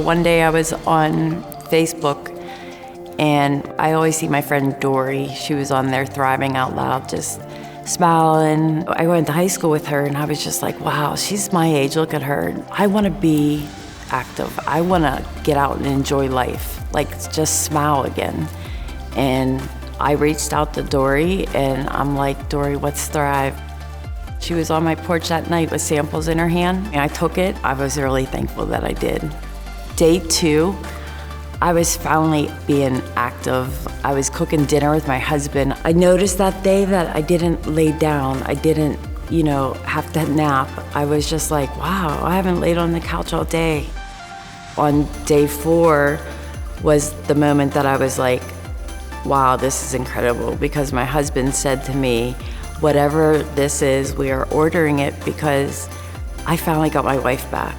One day I was on Facebook and I always see my friend Dory. She was on there thriving out loud, just smiling. I went to high school with her and I was just like, wow, she's my age, look at her. I want to be active. I want to get out and enjoy life, like just smile again. And I reached out to Dory and I'm like, Dory, what's Thrive? She was on my porch that night with samples in her hand and I took it. I was really thankful that I did. Day 2, I was finally being active. I was cooking dinner with my husband. I noticed that day that I didn't lay down. I didn't, have to nap. I was just like, wow, I haven't laid on the couch all day. On day 4 was the moment that I was like, wow, this is incredible, because my husband said to me, whatever this is, we are ordering it because I finally got my wife back.